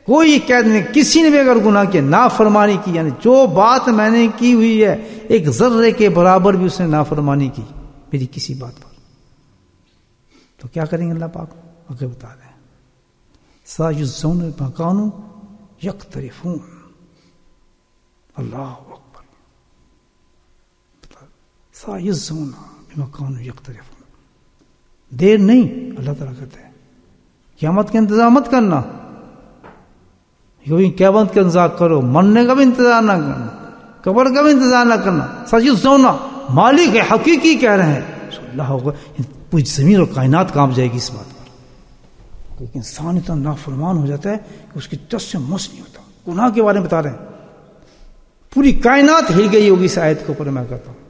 کوئی قید نہیں, کسی نے بھی اگر گناہ کیا, نافرمانی کی, یعنی جو بات میں نے کی ہوئی ہے ایک ذرے کے برابر بھی اس نے نافرمانی کی میری کسی بات پر, تو کیا کریں گے اللہ پاک آگے بتا دیں. سایجزون بما کانوا یقترفون. اللہ اکبر. سایجزون بما کانوا یقترفون. دیر نہیں, اللہ تعالیٰ کہتے ہیں قیامت کا انتظار مت کرنا, قیامت کا انتظار کرو, مرنے کا بھی انتظار نہ کرنا, قبر کا بھی انتظار نہ کرنا. سایجزون مالک حقیقی کہہ رہے ہیں. اللہ اکبر. پوری زمین اور کائنات کانپ جائے گی اس بات پر. لیکن انسان اتنا نافرمان ہو جاتا ہے کہ اس کی ٹس سے مس نہیں ہوتا. گناہ کے بارے میں بتا رہے ہیں, پوری کائنات ہل گئی ہوگی اس آیت کے اوپر. میں کہتا ہوں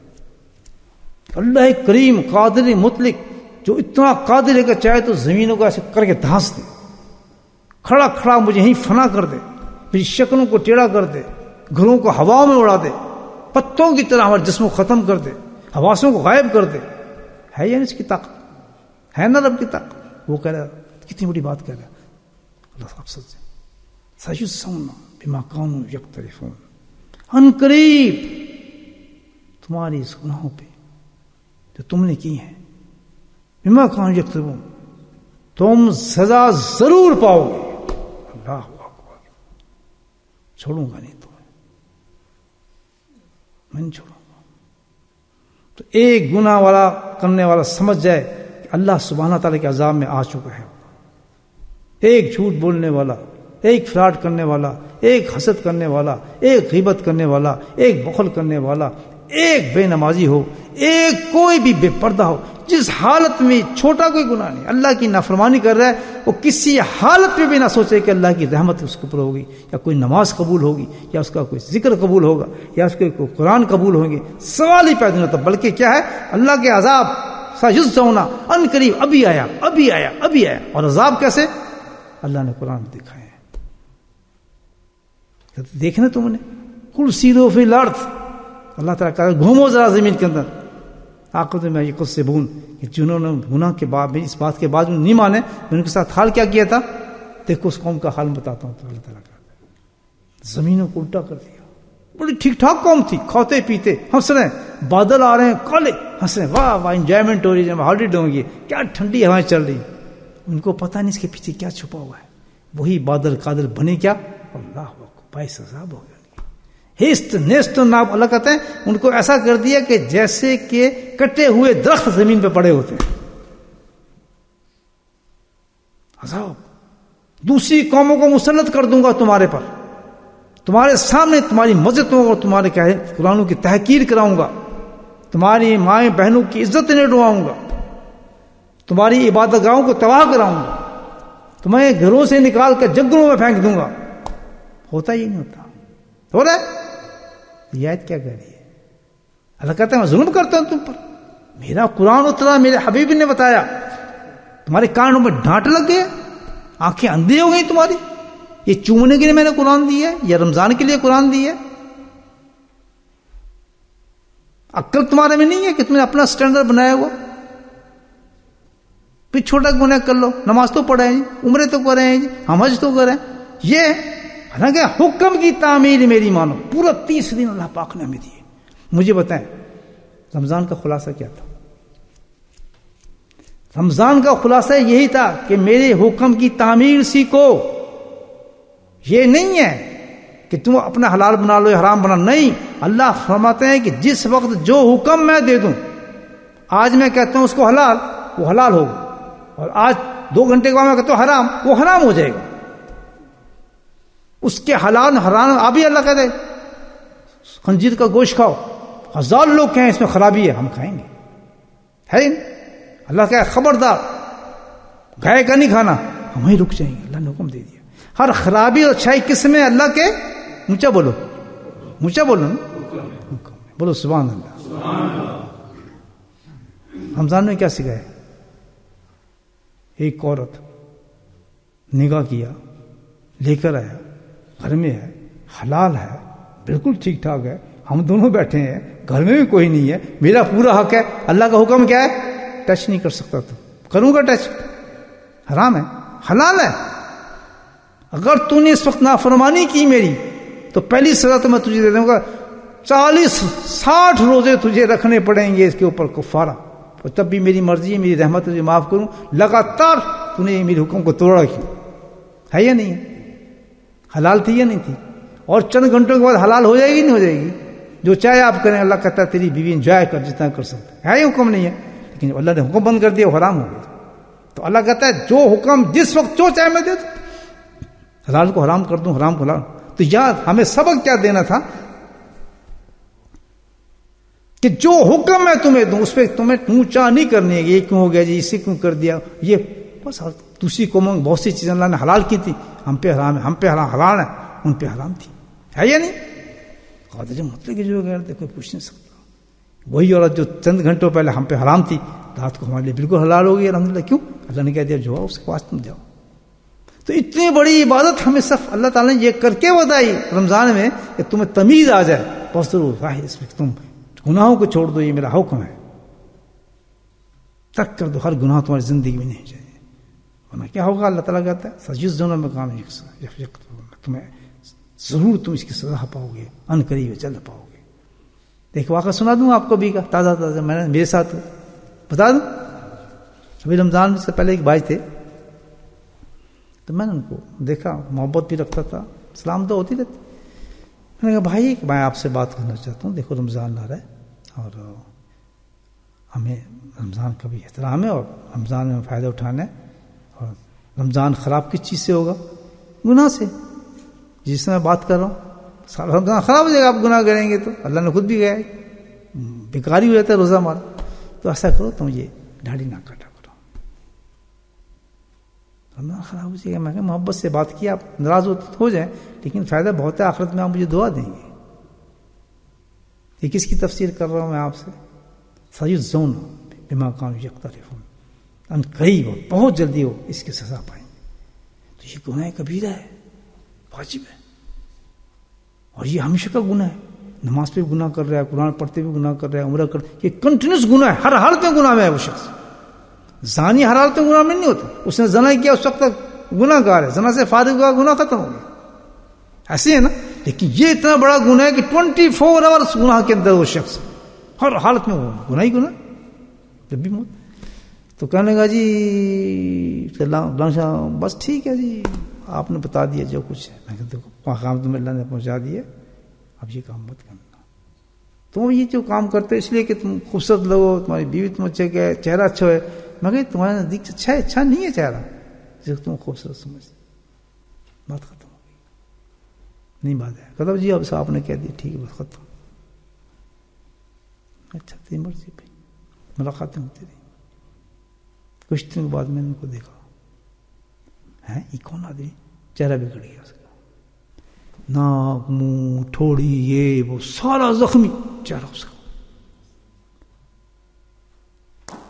اللہ کریم قادر مطلق, جو اتنا قادر ہے کہ چاہے تو زمینوں کو ایسے کر کے دھانس دے, کھڑا کھڑا مجھے یہیں فنا کر دے, میری شکلوں کو ٹیڑھا کر دے, گھروں کو ہوا میں اڑا دے, پتوں کی طرح ہمارے جسم کو ختم کر دے, حواسوں کو غائب کر دے. ہے یا نہیں اس کی طاقت؟ ہے نا رب کی طاقت. وہ کہہ رہا کتنی بڑی بات کہہ رہا اللہ صاحب سے. سیجزون بما کانوا یقترفون. ان قریب تمہاری اس گناہوں پہ جو تم نے کی ہیں, بما کانوا یقترفون, تم سزا ضرور پاؤ گے. اللہ اکبر. چھوڑوں گا نہیں تمہیں, میں نہیں چھوڑوں گا. تو ایک گناہ والا کرنے والا سمجھ جائے کہ اللہ سبحانہ تعالیٰ کے عذاب میں آ چکا ہے. ایک جھوٹ بولنے والا, ایک فراڈ کرنے والا, ایک حسد کرنے والا, ایک غیبت کرنے والا, ایک بخل کرنے والا, ایک بے نمازی ہو, ایک کوئی بھی بے پردہ ہو, جس حالت میں چھوٹا کوئی گناہ نہیں, اللہ کی نافرمانی کر رہا ہے, وہ کسی حالت میں بھی نہ سوچے کہ اللہ کی رحمت اس کے اوپر ہوگی, یا کوئی نماز قبول ہوگی, یا اس کا کوئی ذکر قبول ہوگا, یا اس کے کوئی قرآن قبول ہوں گے. سوال ہی پیدا نہیں ہوتا, بلکہ کیا ہے, اللہ کے عذاب سیجزون ان قریب, ابھی آیا ابھی آیا ابھی آیا. اور عذاب کیسے؟ اللہ نے قرآن میں دکھائے ہیں. دیکھنا تم نے کل سیرو فی الارض, اللہ تعالیٰ کہا گھومو ذرا زمین کے اندر. آخر میں یہ خود سے بون کہ جنہوں نے گناہ کے بعد اس بات کے بعد نہیں مانے, میں ان کے ساتھ حال کیا کیا تھا, دیکھو اس قوم کا حال بتاتا ہوں. تو اللہ تعالیٰ کا زمینوں کو الٹا کر دیا. بڑی ٹھیک ٹھاک قوم تھی, کھاتے پیتے ہنس رہے ہیں, بادل آ رہے ہیں کالے, ہنس رہے ہیں, واہ واہ انجوائمنٹ ہو رہی ہے, ہالیڈے ہوں گی, کیا ٹھنڈی ہوائیں چل رہی. ان کو پتہ نہیں اس کے پیچھے کیا چھپا ہوا ہے. وہی بادل قادر بنے کیا, اللہ باعث عذاب ہو گیا. ہست نیست ناب, اللہ کہتے ہیں ان کو ایسا کر دیا کہ جیسے کہ کٹے ہوئے درخت زمین پہ پڑے ہوتے ہیں. عذاب. دوسری قوموں کو مسلط کر دوں گا تمہارے پر, تمہارے سامنے تمہاری مسجدوں اور تمہارے قرآنوں کی تحقیر کراؤں گا, تمہاری مائیں بہنوں کی عزت نہیں ڈواؤں گا, تمہاری عبادت گاہوں کو تباہ کراؤں گا, تمہیں گھروں سے نکال کر جنگلوں میں پھینک دوں گا. ہوتا ہی نہیں ہوتا, ہو رہا ہے. یہ آیت کیا کہہ رہی ہے؟ اللہ کہتا ہے میں ظلم کرتا ہوں تم پر, میرا قرآن اترا, میرے حبیب نے بتایا, تمہارے کانوں میں ڈانٹ لگ گئے, آنکھیں اندھی ہو گئی تمہاری. یہ چومنے کے لیے میں نے قرآن دی ہے, یا رمضان کے لیے قرآن دی ہے؟ عقل تمہارے میں نہیں ہے کہ تم نے اپنا سٹینڈرڈ بنایا ہوا. پھر چھوٹا گناہ کر لو, نماز تو پڑھیں جی, عمرے تو کریں جی, حج تو کریں. یہ حالانکہ حکم کی تعمیل میری مانو, پورا 30 دن اللہ پاک نے ہمیں دیے. مجھے بتائیں رمضان کا خلاصہ کیا تھا؟ رمضان کا خلاصہ یہی تھا کہ میرے حکم کی تعمیل سیکھو. یہ نہیں ہے کہ تم اپنا حلال بنا لو یا حرام بنا, نہیں. اللہ فرماتے ہیں کہ جس وقت جو حکم میں دے دوں, آج میں کہتا ہوں اس کو حلال, وہ حلال ہوگا, اور آج 2 گھنٹے کے بعد میں کہتا ہوں حرام, وہ حرام ہو جائے گا. اس کے حلال حرام ابھی اللہ کہتے خنزیر کا گوشت کھاؤ، 1000 لوگ کہیں اس میں خرابی ہے، ہم کھائیں گے، ہے ہی نہیں۔ اللہ کہا خبردار گائے کا نہیں کھانا، ہم وہیں رک جائیں گے، اللہ نے حکم دے دیا۔ ہر خرابی اور اچھائی کس میں؟ اللہ کے، اونچا بولو، اونچا بولو نا، بولو سبحان اللہ۔ رمضان میں کیا سکھایا؟ ایک عورت نگاہ کیا، لے کر آیا، گھر میں ہے، حلال ہے، بالکل ٹھیک ٹھاک ہے، ہم دونوں بیٹھے ہیں، گھر میں بھی کوئی نہیں ہے، میرا پورا حق ہے، اللہ کا حکم کیا ہے؟ ٹچ نہیں کر سکتا، تو کروں گا ٹچ؟ حرام ہے، حلال ہے۔ اگر تو نے اس وقت نافرمانی کی میری تو پہلی سزا تو میں تجھے دے دوں گا، 40-60 روزے تجھے رکھنے پڑیں گے اس کے اوپر کفارہ، اور تب بھی میری مرضی ہے، میری رحمت تجھے معاف کروں۔ لگاتار تو نے میرے حکم کو توڑا کیوں؟ ہے یا نہیں ہے؟ حلال تھی یا نہیں تھی؟ اور چند گھنٹوں کے بعد حلال ہو جائے گی نہیں ہو جائے گی؟ جو چاہے آپ کریں، اللہ کہتا ہے تیری بیوی انجوائے کر جتنا کر سکتا ہے، حکم نہیں ہے، لیکن جب اللہ نے حکم بند کر دیا وہ حرام ہو گیا۔ تو اللہ کہتا ہے جو حکم جس وقت جو چاہے میں دے دوں، حلال کو حرام کر دوں، حرام کو حلال۔ تو یاد ہمیں سبق کیا دینا تھا کہ جو حکم میں تمہیں دوں اس پہ تمہیں اونچا نہیں کرنی ہے، یہ کیوں ہو گیا جی، اسے کیوں کر دیا، یہ بس۔ دوسری قوموں میں بہت سی چیزیں اللہ نے حلال کی تھی، ہم پہ حرام ہے، ہم پہ حلال ہے، ان پہ حرام تھی، ہے یا نہیں؟ قادر مطلب کہ جو غیر کوئی پوچھ نہیں سکتا۔ وہی عورت جو چند گھنٹوں پہلے ہم پہ حرام تھی، رات کو ہمارے لیے بالکل حلال ہو گئی الحمدللہ۔ کیوں؟ اللہ نے کہہ دیا جو اس کے پاس تم جاؤ۔ تو اتنی بڑی عبادت ہمیں صرف اللہ تعالیٰ نے یہ کر کے بتائی رمضان میں کہ تمہیں تمیز آ جائے، بس ضرور ظاہر اس میں تم گناہوں کو چھوڑ دو، یہ میرا حکم ہے، ترک کر دو، ہر گناہ تمہاری زندگی میں نہیں چاہیے، ورنہ کیا ہوگا؟ اللہ تعالیٰ کہتا ہے سجز دونوں میں کام تمہیں ضرور تم اس کی سزا پاؤ گے، ان قریب جلد پاؤ گے۔ ایک واقعہ سنا دوں آپ کو بھی کا، تازہ تازہ میں نے میرے ساتھ بتا دوں۔ ابھی رمضان سے پہلے ایک بھائی تھے، تو میں نے ان کو دیکھا، محبت بھی رکھتا تھا، سلام تو ہوتی رہتی۔ میں نے کہا بھائی میں آپ سے بات کرنا چاہتا ہوں، دیکھو رمضان آ رہا ہے اور ہمیں رمضان کا بھی احترام ہے اور رمضان میں فائدہ اٹھانا ہے، اور رمضان خراب کس چیز سے ہوگا؟ گناہ سے، جس سے میں بات کر رہا ہوں سارا رمضان خراب ہو جائے گا آپ گناہ کریں گے تو۔ اللہ نے خود بھی کہا ہے بیکاری ہو جاتا ہے روزہ ہمارا، تو ایسا کرو تم یہ داڑھی نہ کاٹا کرو، رمضان خراب ہو جائے گا۔ میں کہا محبت سے بات کی، آپ ناراض ہو جائیں لیکن فائدہ بہت ہے، آخرت میں آپ مجھے دعا دیں گے۔ یہ کس کی تفسیر کر رہا ہوں میں آپ سے؟ سیجزون بما کانوا یقترفون، ان قریب بہت جلدی ہو اس کی سزا پائیں گے۔ تو یہ گناہ کبیرہ ہے، واجب ہے، اور یہ ہمیشہ کا گناہ ہے۔ نماز پہ بھی گناہ کر رہا ہے، قرآن پڑھتے بھی گناہ کر رہا ہے، عمرہ کر، یہ کنٹینیوس گناہ ہے، ہر حالت میں گناہ میں ہے وہ شخص۔ زانی ہر حالت میں گناہ میں نہیں ہوتا، اس نے زنا کیا اس وقت تک گناہ گار ہے، زنا سے فارغ ہوا گناہ ختم ہو گیا، ایسے ہے نا۔ لیکن یہ اتنا بڑا گناہ ہے کہ 24 آورس گناہ کے اندر وہ شخص ہر حالت میں وہ گناہ ہی گناہ، جب بھی موت۔ تو کہنے لگا جی بس ٹھیک ہے جی، آپ نے بتا دیا جو کچھ ہے۔ میں کہتا ہوں مقام تمہیں اللہ نے پہنچا دیا، اب یہ کام مت کرنا۔ تم یہ جو کام کرتے اس لیے کہ تم خوبصورت لگو، تمہاری بیوی تم اچھے کہ چہرہ اچھا ہے، میں کہ تمہارے نزدیک اچھا نہیں ہے چہرہ، جس تم خوبصورت سمجھتے، بات ختم ہو گئی، نہیں بات ہے۔ کہتا جی اب صاحب نے کہہ دیا ٹھیک ہے، بس ختم۔ اچھا تیری مرضی بھائی، ملاقاتیں ہوتی رہی۔ کچھ دن بعد میں نے ان کو دیکھا، ہے یہ کون آدمی؟ چہرہ بگڑ گیا اس کا، ناک منہ ٹھوڑی یہ وہ سارا زخمی چہرہ اس کا۔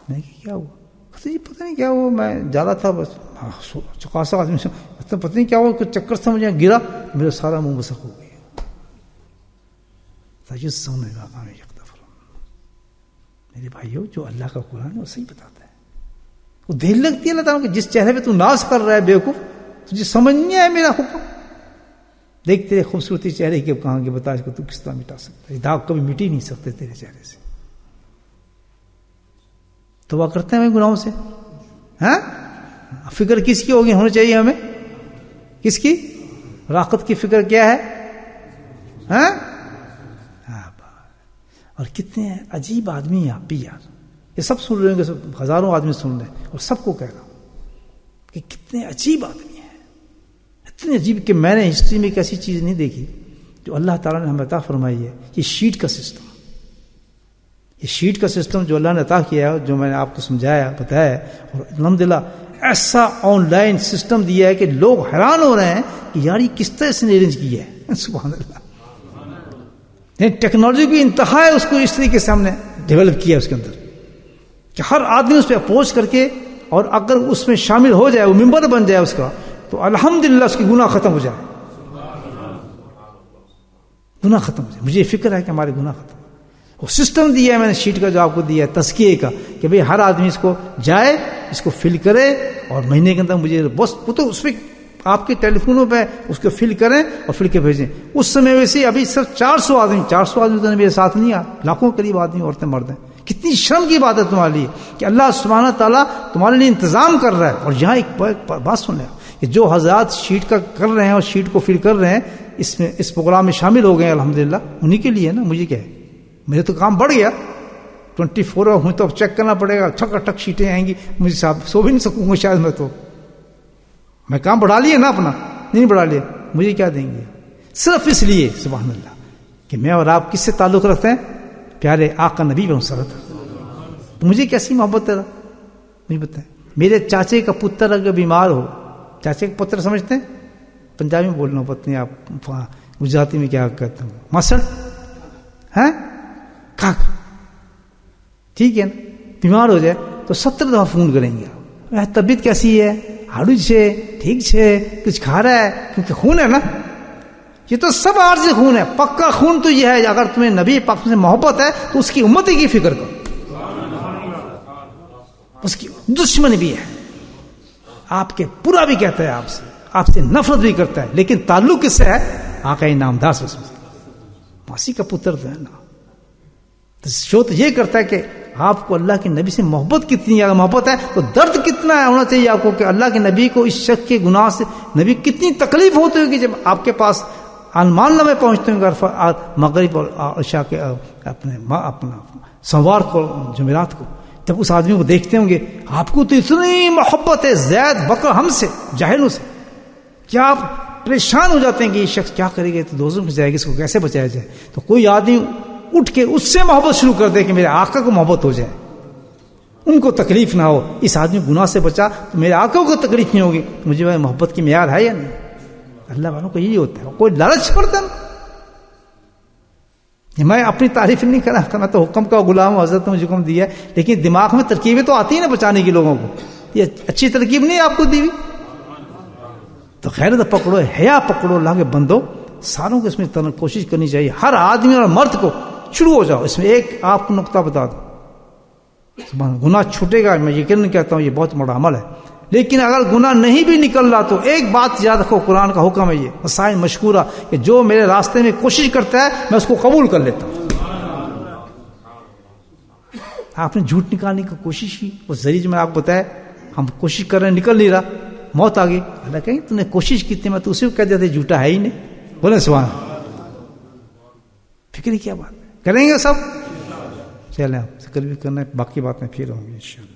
میں کہ کیا ہوا؟ کہتے جی پتہ نہیں کیا ہوا، میں جا رہا تھا بس چکاسا آدمی سے، پتہ نہیں کیا ہوا، کچھ چکر سے مجھے گرا، میرا سارا منہ مسخ ہو گیا۔ میرے بھائیو جو اللہ کا قرآن ہے وہ صحیح بتاتا ہے، وہ دیر لگتی ہے اللہ تعالیٰ کہ جس چہرے پہ تو ناز کر رہا ہے بیوقوف، تجھے سمجھ نہیں آیا میرا حکم، دیکھ تیرے خوبصورتی چہرے کے کہاں کے بتا اس کو تو کس طرح مٹا سکتا ہے، داغ کبھی مٹی نہیں سکتے تیرے چہرے سے۔ توبہ کرتے ہیں گناہوں سے، ہاں فکر کس کی ہوگی ہونی چاہیے ہمیں؟ کس کی؟ راقت کی فکر کیا ہے؟ ہاں اور کتنے عجیب آدمی ہیں آپ بھی یار، یہ سب سن رہے ہیں کہ ہزاروں آدمی سن رہے ہیں، اور سب کو کہہ رہا ہوں کہ کتنے عجیب آدمی ہیں، اتنے عجیب کہ میں نے ہسٹری میں ایک ایسی چیز نہیں دیکھی جو اللہ تعالیٰ نے ہمیں عطا فرمائی ہے، یہ شیٹ کا سسٹم، یہ شیٹ کا سسٹم جو اللہ نے عطا کیا ہے، جو میں نے آپ کو سمجھایا بتایا ہے، اور الحمدللہ ایسا آن لائن سسٹم دیا ہے کہ لوگ حیران ہو رہے ہیں کہ یار یہ کس طرح سے ارینج کیا ہے. سبحان اللہ. ٹیکنالوجی کی انتہا ہے، اس کو اس طریقے سے ہم نے ڈیولپ کیا اس کے اندر کہ ہر آدمی اس پہ اپروچ کر کے، اور اگر اس میں شامل ہو جائے، وہ ممبر بن جائے اس کا، تو الحمدللہ اس کی گناہ ختم ہو جائے، گناہ ختم ہو جائے. مجھے یہ فکر ہے کہ ہمارے گناہ ختم. وہ سسٹم دیا ہے میں نے شیٹ کا جو آپ کو دیا ہے تزکیے کا، کہ بھئی ہر آدمی اس کو جائے، اس کو فل کرے، اور مہینے کے اندر مجھے بس وہ تو اس پہ آپ کے ٹیلی فونوں پہ اس کو فل کریں اور فل کے بھیجیں. اس سمے ویسے ابھی صرف 400 آدمی تو میرے ساتھ نہیں آ، لاکھوں قریب آدمی عورتیں مرد ہیں. کتنی شرم کی بات ہے تمہارے لیے کہ اللہ سبحانہ تعالیٰ تمہارے لیے انتظام کر رہا ہے. اور یہاں ایک بات سن لیں کہ جو حضرات شیٹ کا کر رہے ہیں اور شیٹ کو فل کر رہے ہیں، اس پروگرام میں شامل ہو گئے ہیں الحمدللہ، انہی کے لیے نا. مجھے کیا ہے، میرے تو کام بڑھ گیا. 24 ہوں تو اب چیک کرنا پڑے گا، ٹھک ٹھک شیٹیں آئیں گی، مجھے صاحب سو بھی نہیں سکوں گا شاید. میں کام بڑھا لیا نا اپنا، نہیں بڑھا لیا، مجھے کیا دیں گے؟ صرف اس لیے سبحان اللہ کہ میں اور آپ کس سے تعلق رکھتے ہیں؟ پیارے آقا نبی صلوات. مجھے کیسی محبت ہے مجھے بتائیں. میرے چاچے کا پتر اگر بیمار ہو، چاچے کا پتر سمجھتے ہیں؟ پنجابی میں بولنا پتنی، آپ گجراتی میں کیا کہتے ہیں؟ مسڑ ہے کاکا، ٹھیک ہے نا. بیمار ہو جائے تو 70 دفعہ فون کریں گے، طبیعت کیسی ہے، ہاڑو چھے، ٹھیک چھے، کچھ کھا رہا ہے، کیونکہ خون ہے نا. یہ تو سب عارضی خون ہے. پکا خون تو یہ ہے اگر تمہیں نبی پاک سے محبت ہے تو اس کی امتی کی فکر کرو. اس کی دشمن بھی ہے، آپ کے برا بھی کہتا ہے، آپ سے نفرت بھی کرتا ہے، لیکن تعلق کس سے ہے؟ آقا نامدار سے. ماسی کا پتر تو ہے نا. شو تو یہ کرتا ہے کہ آپ کو اللہ کے نبی سے محبت کتنی ہے. محبت ہے تو درد کتنا ہونا چاہیے آپ کو کہ اللہ کے نبی کو اس شخص کے گناہ سے نبی کتنی تکلیف ہوتی ہوگی جب آپ کے پاس انمان نامے پہنچتے ہیں مغرب اور عشاء کے اپنا سوار کو جمعرات کو، جب اس آدمی کو دیکھتے ہوں گے آپ کو تو اتنی محبت ہے زید بکر ہم سے جاہلوں سے، کیا آپ پریشان ہو جاتے ہیں کہ یہ شخص کیا کرے گا، تو دوزخ میں جائے گا، اس کو کیسے بچایا جائے. تو کوئی آدمی اٹھ کے اس سے محبت شروع کر دے کہ میرے آقا کو محبت ہو جائے، ان کو تکلیف نہ ہو. اس آدمی گناہ سے بچا تو میرے آقا کو تکلیف نہیں ہوگی. مجھے محبت کی معیار ہے یا نہیں؟ اللہ والوں کو یہی ہوتا ہے. کوئی لالچ پڑتا ہے. میں اپنی تعریف نہیں کرا، میں تو حکم کا غلام ہوں، حضرت نے مجھے حکم دیا ہے، لیکن دماغ میں ترکیبیں تو آتی ہیں نا بچانے کی لوگوں کو. یہ اچھی ترکیب نہیں آپ کو دی ہوئی تو غیرت پکڑو، حیا پکڑو. اللہ کے بندو ساروں کو اس میں کوشش کرنی چاہیے. ہر آدمی اور مرد کو شروع ہو جاؤ. اس میں ایک آپ کو نقطہ بتا دوں، گناہ چھوٹے گا، میں یقین کہتا ہوں یہ بہت بڑا عمل ہے، لیکن اگر گناہ نہیں بھی نکل رہا تو ایک بات یاد رکھو، قرآن کا حکم ہے یہ مسائل مشکورہ کہ جو میرے راستے میں کوشش کرتا ہے میں اس کو قبول کر لیتا ہوں. آپ نے جھوٹ نکالنے کی کوشش کی، اس ذریعے جو میں آپ کو بتایا، ہم کوشش کر رہے ہیں نکل نہیں رہا، موت آ گئی. اللہ کہیں تو نے کوشش کی تھی، میں تو اسی کو کہہ دیتے جھوٹا ہے ہی نہیں. بولے سبحان اللہ. فکر کیا بات کریں گے سب. چلیں ذکر بھی کرنا ہے، باقی باتیں پھر ہوں گی انشاءاللہ.